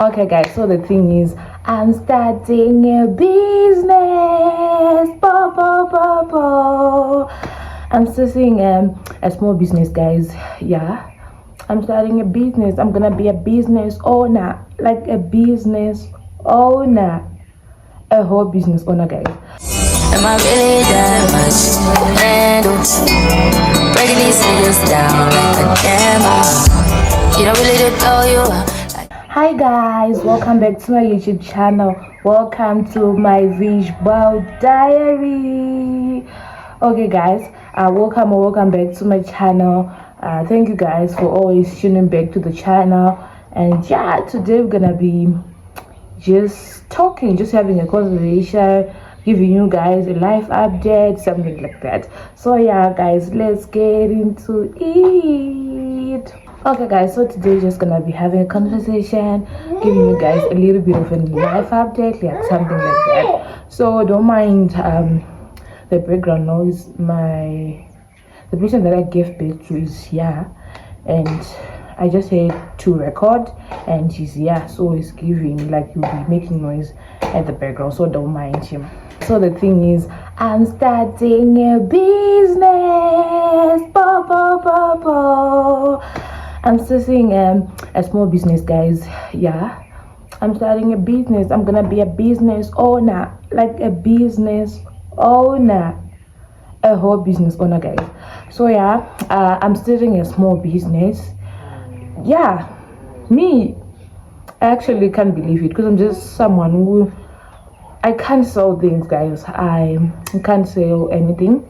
Okay, guys, so the thing is, I'm starting a business. Bo, bo, bo, bo. I'm starting a small business, guys. Yeah, I'm starting a business. I'm gonna be a business owner, like a business owner, a whole business owner, guys. Am I really that much to handle? Breaking these niggas down like a camera. You don't really to blow you up. Hi guys, welcome back to my YouTube channel. Welcome to my visual diary. Okay guys, welcome back to my channel. Thank you guys for always tuning back to the channel. And yeah, today we're gonna be just talking, just having a conversation, giving you guys a life update, something like that. So yeah guys, let's get into it. Okay guys, so today we're just gonna be having a conversation, giving you guys a little bit of a life update, like something like that. So don't mind the background noise. The person that I gave birth to is here, and I just had to record, and he's here, so he's giving, like, he'll be making noise at the background, so don't mind him. So the thing is, I'm starting a business. Bo, bo, bo, bo. I'm starting a small business, guys. Yeah, I'm starting a business. I'm gonna be a business owner, like a business owner, a whole business owner, guys. So yeah, I'm starting a small business. Yeah, me, I actually can't believe it because I'm just someone who, I can't sell things, guys. I can't sell anything,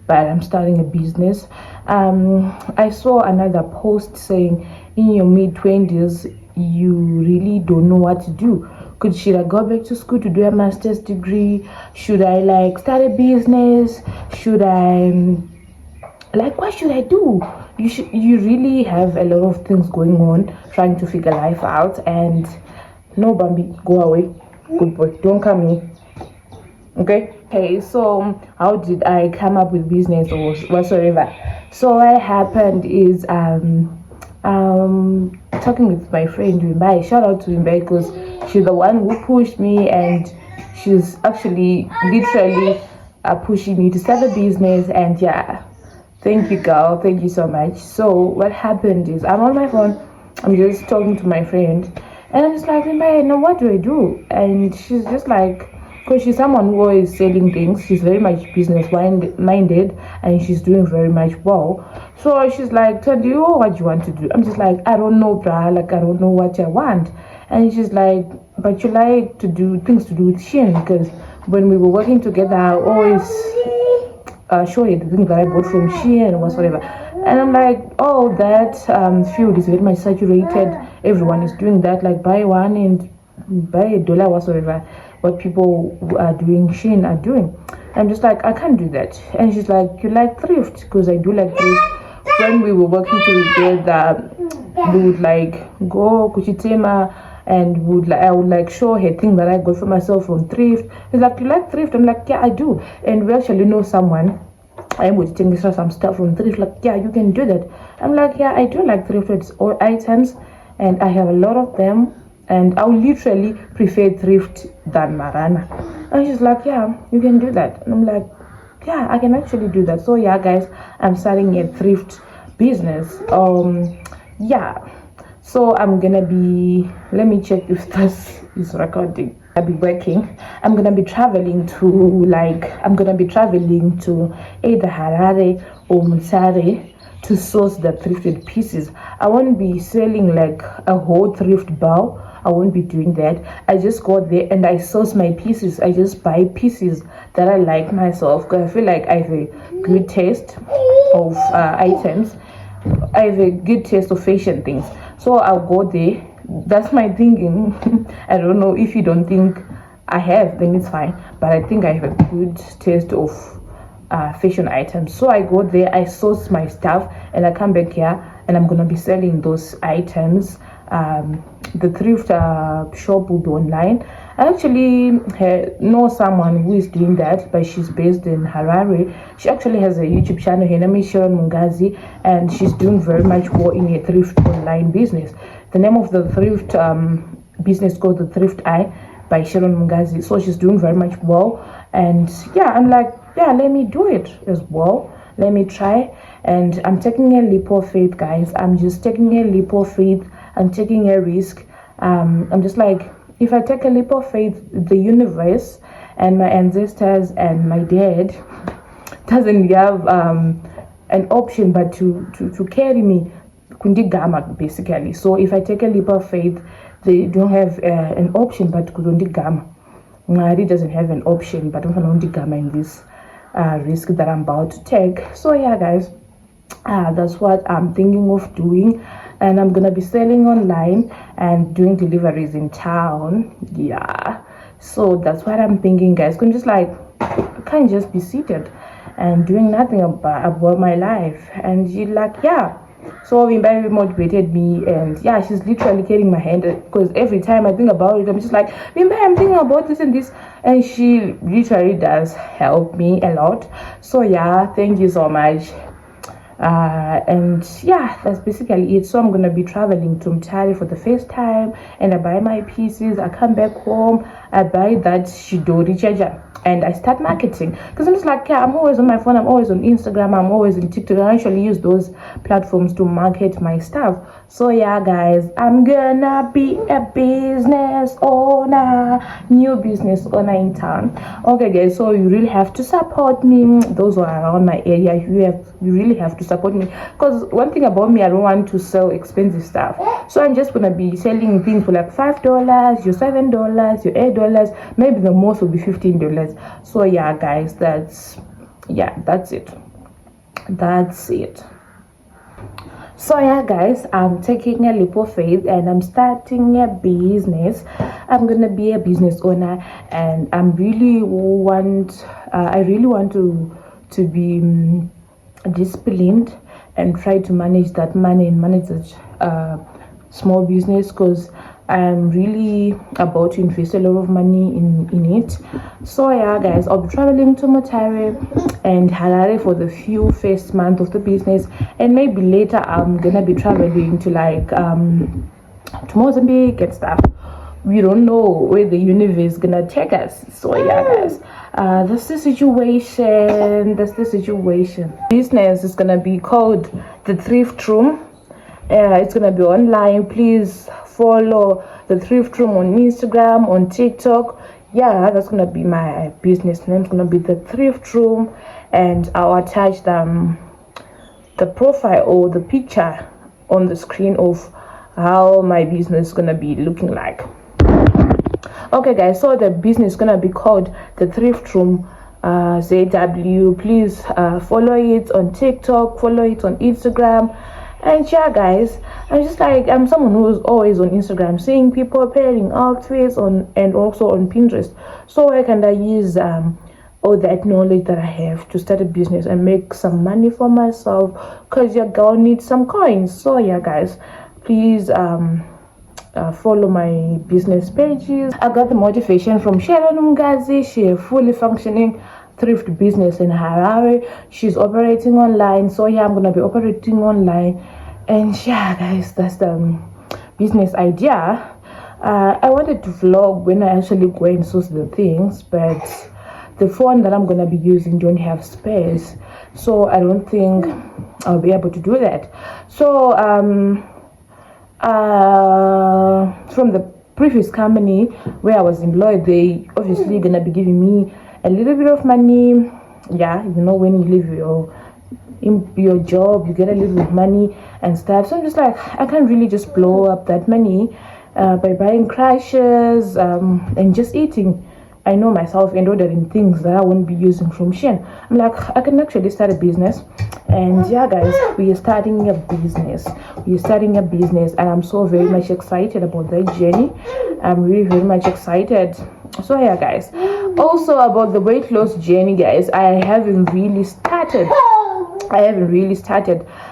but I'm starting a business. I saw another post saying, in your mid-20s, you really don't know what to do. Should I go back to school to do a master's degree? Should I like start a business? Should I what should I do? You really have a lot of things going on, trying to figure life out. And no, Bambi, go away, good boy, don't come here. Okay, so how did I come up with business or whatsoever? So what happened is talking with my friend Wimbai. Shout out to Wimbai because she's the one who pushed me, and she's actually literally pushing me to start a business. And yeah, thank you girl, thank you so much. So what happened is, I'm on my phone, I'm just talking to my friend, and I'm just like, Wimbai, now what do I do? And she's just like, because she's someone who is selling things, she's very much business minded, and she's doing very much well. So she's like, tell you what you want to do. I'm just like, I don't know, bruh, like I don't know what I want. And she's like, but you like to do things to do with Shein, because when we were working together, I always show you the things that I bought from Shein and whatsoever. And I'm like, oh, that field is very much saturated. Everyone is doing that, like buy one and buy $1 whatsoever. What people who are doing Shein are doing. I'm just like, I can't do that. And she's like, you like thrift? Because I do like thrift. When we were working together, we would like go kuchitema, and I would like show her thing that I got for myself from thrift. She's like, you like thrift? I'm like, yeah, I do. And we actually know someone. I would take some stuff from thrift. Like, yeah, you can do that. I'm like, yeah, I do like thrifted items, and I have a lot of them. And I would literally prefer thrift than Marana. And she's like, yeah, you can do that. And I'm like, yeah, I can actually do that. So yeah, guys, I'm starting a thrift business. Yeah. So I'm gonna be, let me check if this is recording. I'll be working. I'm gonna be traveling to either Harare or Mutare to source the thrifted pieces. I won't be selling like a whole thrift bowl. I won't be doing that. I just go there and I source my pieces. I just buy pieces that I like myself, because I feel like I have a good taste of items. I have a good taste of fashion things. So I'll go there. That's my thinking. I don't know, if you don't think I have, then it's fine. But I think I have a good taste of fashion items. So I go there, I source my stuff, and I come back here, and I'm gonna be selling those items. The thrift shop will be online. I actually know someone who is doing that, but she's based in Harare. She actually has a YouTube channel. Her name is Sharon Mungazi, and she's doing very much well in a thrift online business. The name of the thrift business called The Thrift Eye by Sharon Mungazi. So she's doing very much well, and yeah, I'm like, yeah, let me do it as well. Let me try. And I'm taking a leap of faith, guys. I'm just taking a leap of faith. I'm taking a risk. I'm just like, if I take a leap of faith, the universe and my ancestors and my dad doesn't have an option but to carry me kundigama, basically. So if I take a leap of faith, they don't have an option but kundigama. Mari doesn't have an option but kundigama in this risk that I'm about to take. So yeah, guys, that's what I'm thinking of doing, and I'm gonna be selling online and doing deliveries in town. Yeah, so that's what I'm thinking, guys. I'm just like, I can't just be seated and doing nothing about my life. And she like, yeah, so Wimba motivated me, and yeah, she's literally carrying my hand, because every time I think about it, I'm just like, Wimba, I'm thinking about this and this, and she literally does help me a lot. So yeah, thank you so much. And yeah, that's basically it. So I'm gonna be traveling to Mtari for the first time, and I buy my pieces, I come back home, I buy that Shidori charger, and I start marketing, because I'm just like, yeah, I'm always on my phone, I'm always on Instagram, I'm always in TikTok. I actually use those platforms to market my stuff. So yeah, guys, I'm gonna be a business owner, new business owner in town. Okay, guys, so you really have to support me. Those who are around my area, you really have to support me, because one thing about me, I don't want to sell expensive stuff. So I'm just gonna be selling things for like $5, your $7, your $8, maybe the most will be $15. So yeah, guys, that's it. So yeah, guys, I'm taking a leap of faith and I'm starting a business. I'm gonna be a business owner, and I really want to be disciplined and try to manage that money and manage that small business, because I'm really about to invest a lot of money in it. So yeah, guys, I'll be traveling to Motare and Harare for the first month of the business, and maybe later I'm gonna be traveling to like to Mozambique and stuff. We don't know where the universe is gonna take us. So yeah, guys, that's the situation. Business is gonna be called The Thrift Room. It's gonna be online. Please follow The Thrift Room on Instagram, on TikTok. Yeah, that's gonna be my business name. It's gonna be The Thrift Room, and I'll attach the profile or the picture on the screen of how my business is gonna be looking like. Okay, guys, so the business is gonna be called The Thrift Room ZW. Please follow it on TikTok, follow it on Instagram. And yeah, guys, I'm someone who's always on Instagram seeing people pairing outfits and also on Pinterest. So where can I use all that knowledge that I have to start a business and make some money for myself, because your girl needs some coins. So yeah, guys, please follow my business pages. I got the motivation from Sharon Mungazi. She's a fully functioning thrift business in Harare. She's operating online. So yeah, I'm gonna be operating online. And yeah, guys, that's the business idea. I wanted to vlog when I actually go and source the things, but the phone that I'm gonna be using don't have space, so I don't think I'll be able to do that. So from the previous company where I was employed, they obviously gonna be giving me a little bit of money. Yeah, you know, when you leave your job, you get a little bit of money and stuff. So I'm just like, I can't really just blow up that money by buying crashes and just eating. I know myself, and ordering things that I won't be using from Shein. I'm like, I can actually start a business. And yeah, guys, we are starting a business, and I'm so very much excited about that journey. I'm really very much excited. So yeah, guys, also about the weight loss journey, guys, I haven't really started.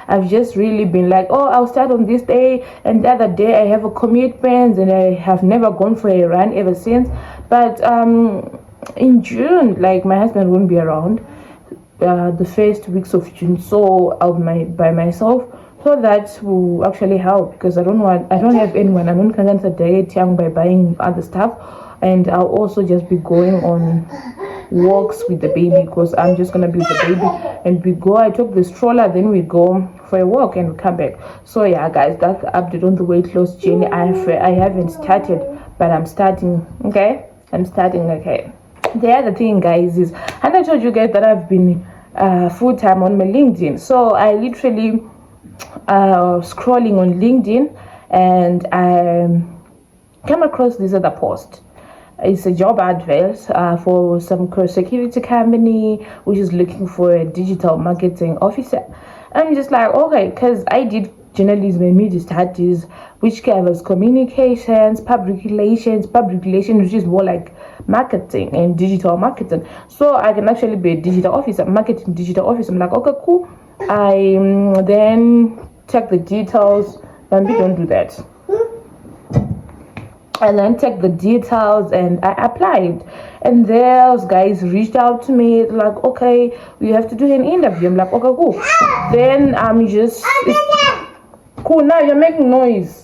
I've just really been like, oh, I'll start on this day, and the other day I have a commitment, and I have never gone for a run ever since. But in June, like, my husband won't be around the first weeks of June, so I'll be by myself. So So that will actually help, because I don't have anyone. I don't cancel diet young by buying other stuff, and I'll also just be going on walks with the baby, because I'm just gonna be with the baby, and I took the stroller, then we go for a walk and we come back. So yeah guys, that's the update on the weight loss journey. I haven't started, but I'm starting. Okay, okay. The other thing guys is, and I told you guys that I've been full-time on my LinkedIn. So I literally scrolling on LinkedIn, and I came across this other post. It's a job advert for some security company which is looking for a digital marketing officer. I'm just like, okay, because I did journalism and media studies, which covers communications, public relations, which is more like marketing and digital marketing. So I can actually be a digital officer, marketing digital officer. I'm like, okay, cool. I then check the details, and we don't do that. And then check the details, and I applied, and those guys reached out to me like, okay, we have to do an interview. I'm like, okay, cool. Then I'm just cool. Now you're making noise.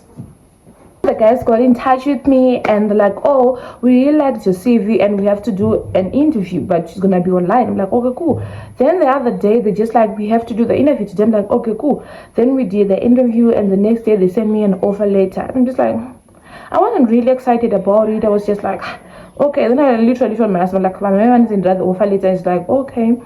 The guys got in touch with me, and they're like, oh, we really liked your CV and we have to do an interview, but she's gonna be online. I'm like, okay, cool. Then the other day they just like, we have to do the interview today. I'm like, okay, cool. Then we did the interview, and the next day they sent me an offer letter. I'm just like, I wasn't really excited about it. I was just like, okay. Then I literally told my husband, like, my man is in the offer letter. It's like, okay.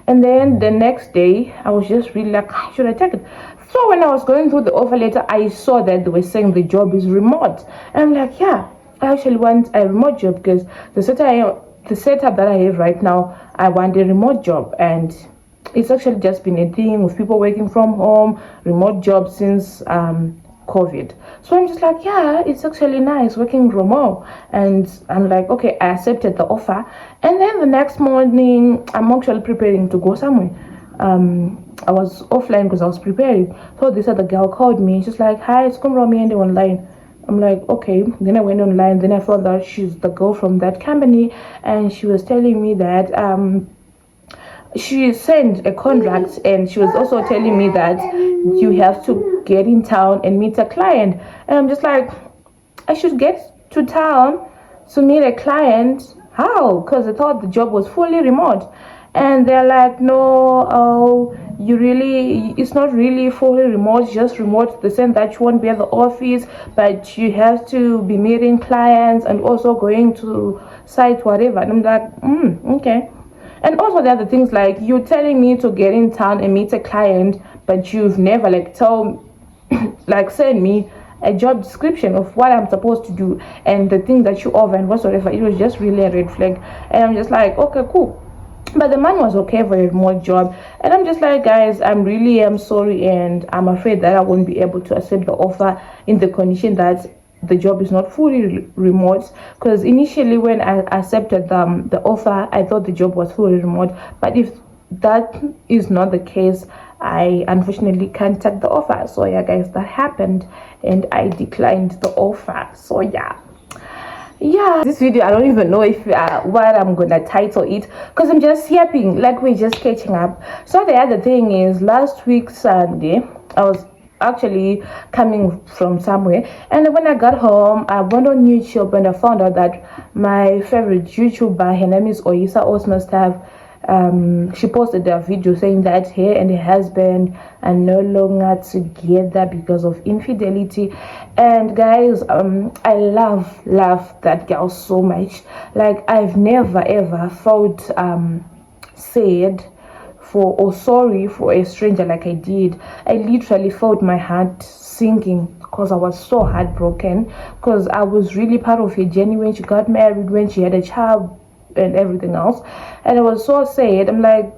And then the next day, I was just really like, should I take it? So when I was going through the offer letter, I saw that they were saying the job is remote. And I'm like, yeah, I actually want a remote job, because the setup that I have right now, I want a remote job. And it's actually just been a thing with people working from home, remote jobs since COVID. So I'm just like, yeah, it's actually nice working remote. And I'm like, okay, I accepted the offer. And then the next morning, I'm actually preparing to go somewhere. I was offline because I was preparing. So this other girl called me. She's like, hi, it's Kumromi and online. I'm like, okay. Then I went online. Then I found out she's the girl from that company, and she was telling me that she sent a contract, and she was also telling me that you have to get in town and meet a client. And I'm just like, I should get to town to meet a client? How? Because I thought the job was fully remote. And they're like, no, it's not really fully remote, just remote. They said that you won't be at the office, but you have to be meeting clients and also going to site, whatever. And I'm like, okay. And also the other things, like, you're telling me to get in town and meet a client, but you've never send me a job description of what I'm supposed to do and the things that you offer and whatsoever. It was just really a red flag. And I'm just like, okay, cool. But the man was okay for a remote job. And I'm just like, guys, I'm sorry, and I'm afraid that I won't be able to accept the offer in the condition that the job is not fully remote. Because initially when I accepted the offer, I thought the job was fully remote. But if that is not the case, I unfortunately can't take the offer. So yeah guys, that happened, and I declined the offer. So yeah, this video, I don't even know if what I'm gonna title it, because I'm just yapping like we're just catching up. So the other thing is, last week Sunday, I was actually coming from somewhere, and when I got home, I went on YouTube and I found out that my favorite YouTuber, her name is Oyisa Osmastav, she posted a video saying that her and her husband are no longer together because of infidelity. And guys, I love that girl so much. Like, I've never ever felt sad for or sorry for a stranger like I did. I literally felt my heart sinking, because I was so heartbroken, because I was really part of her journey when she got married, when she had a child and everything else. And I was so sad. I'm like,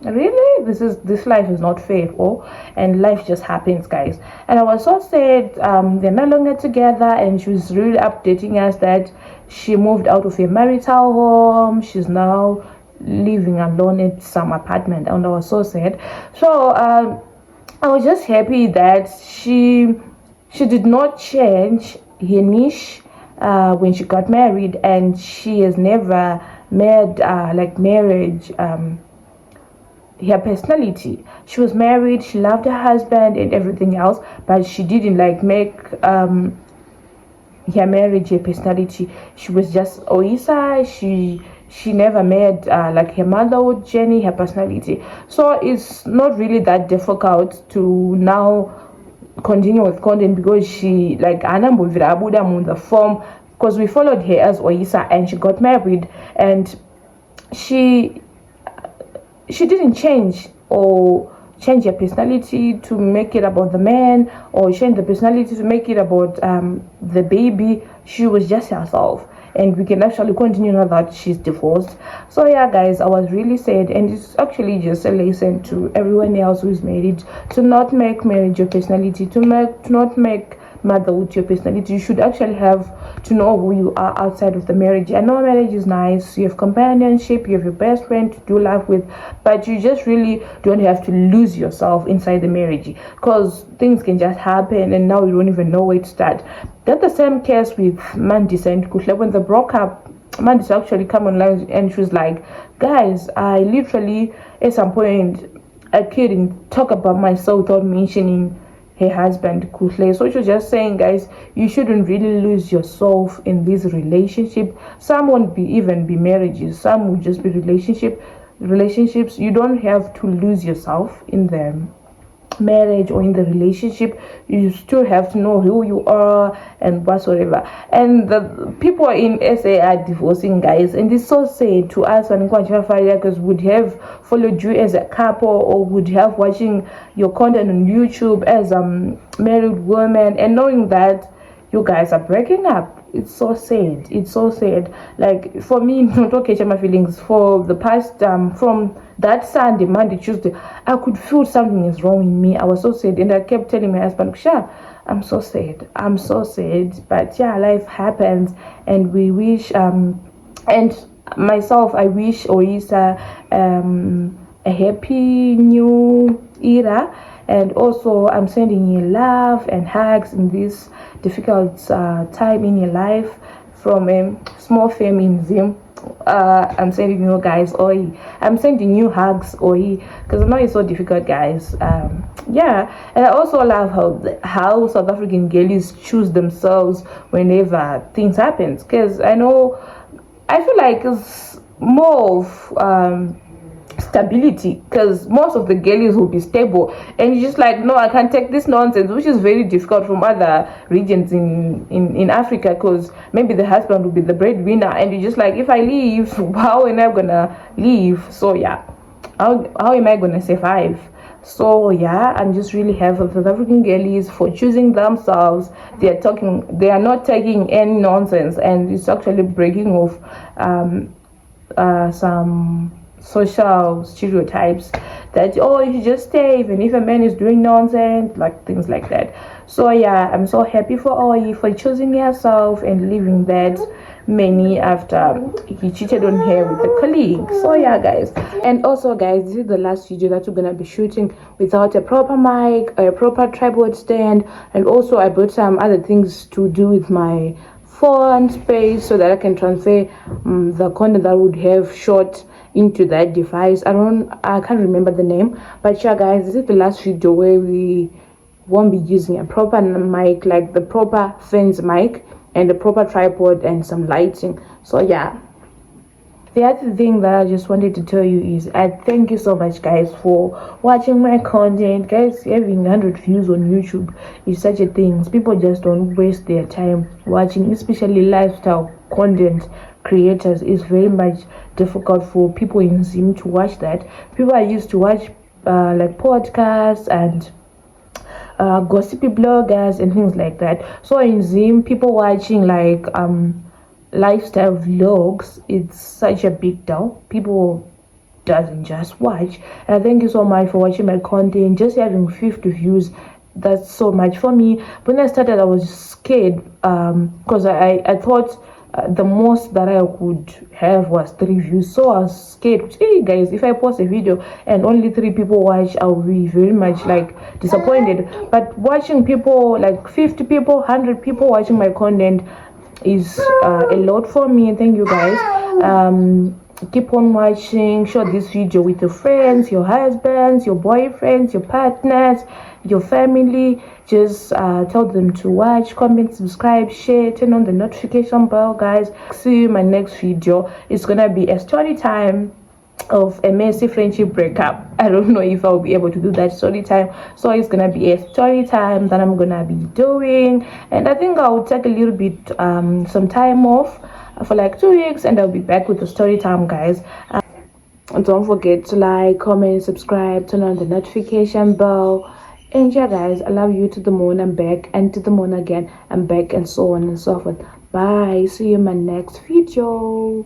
really, this life is not fair. And life just happens, guys. And I was so sad. They're no longer together, and she was really updating us that she moved out of her marital home. She's now living alone in some apartment, and I was so sad. So I was just happy that she did not change her niche when she got married, and she has never made marriage her personality. She was married, she loved her husband and everything else, but she didn't like make her marriage, her personality. She was just Oisa. She never made like her motherhood journey, her personality. So it's not really that difficult to now continue with content, because she like anambovira abuda on the form, because we followed her as Oisa and she got married, and she didn't change or change her personality to make it about the man, or change the personality to make it about the baby. She was just herself, and we can actually continue now that she's divorced. So yeah guys, I was really sad, and it's actually just a lesson to everyone else who's married, to not make marriage your personality, to not make motherhood your personality. You should actually have to know who you are outside of the marriage. I know marriage is nice, you have companionship, you have your best friend to do life with, but you just really don't have to lose yourself inside the marriage, because things can just happen and now you don't even know where to start. That's the same case with Mandisa and Kuhle. When they broke up, Mandisa actually come online and she was like, guys, I literally at some point I couldn't talk about myself without mentioning her husband Kuhle. So she was just saying, guys, you shouldn't really lose yourself in this relationship. Some won't even be marriages, some will just be relationships. You don't have to lose yourself in them marriage or in the relationship. You still have to know who you are and whatsoever. And the people in SA are divorcing, guys, and it's so sad to us, because would have followed you as a couple, or would have watching your content on YouTube as a married woman, and knowing that you guys are breaking up. It's so sad. It's so sad. Like for me, not okay, my feelings for the past from that Sunday, Monday, Tuesday, I could feel something is wrong in me. I was so sad, and I kept telling my husband, "Sure, I'm so sad. I'm so sad." But yeah, life happens, and we wish and myself, I wish Oisa a happy new era. And also I'm sending you love and hugs in this difficult time in your life from a small fam in Zim. I'm sending you guys I'm sending you hugs because I know it's so difficult, guys. Yeah, and I also love how South African girls choose themselves whenever things happen, because I feel like it's more of stability, because most of the girls will be stable, and you're just like, no, I can't take this nonsense, which is very difficult from other regions in Africa, because maybe the husband will be the breadwinner, and you're just like, if I leave, how am I gonna leave? So yeah, how am I gonna survive? So yeah, I'm just really happy for South African girlies for choosing themselves. They are not taking any nonsense, and it's actually breaking off some social stereotypes that you should just stay even if a man is doing nonsense, like things like that. So yeah, I'm so happy for Oi for choosing herself and leaving that many after he cheated on her with a colleague. So yeah guys, and also guys, this is the last video that we're gonna be shooting without a proper mic or a proper tripod stand, and also I brought some other things to do with my phone space so that I can transfer the content that I would have shot into that device. I can't remember the name, but yeah guys, this is the last video where we won't be using a proper mic, like the proper fence mic and the proper tripod and some lighting. So yeah, the other thing that I just wanted to tell you is I thank you so much guys for watching my content. Guys, having 100 views on YouTube is such a thing. People just don't waste their time watching, especially lifestyle content creators. Is very much difficult for people in Zim to watch that. People are used to watch like podcasts and gossipy bloggers and things like that. So in Zim, people watching like lifestyle vlogs, it's such a big deal. People doesn't just watch. And thank you so much for watching my content. Just having 50 views, that's so much for me. When I started, I was scared because I thought the most that I could have was 3 views. So I was scared. Hey guys, if I post a video and only 3 people watch, I'll be very much like disappointed. But watching people like 50 people, 100 people watching my content is a lot for me. Thank you guys. keep on watching. Share this video with your friends, your husbands, your boyfriends, your partners, your family. Just tell them to watch, comment, subscribe, share, turn on the notification bell, guys. See you in my next video. It's gonna be a story time of a messy friendship breakup. I don't know if I'll be able to do that story time, so it's gonna be a story time that I'm gonna be doing, and I think I'll take a little bit some time off for like 2 weeks, and I'll be back with the story time, guys. And don't forget to like, comment, subscribe, turn on the notification bell. And yeah, guys, I love you to the moon and back, and to the moon again and back, and so on and so forth. Bye. See you in my next video.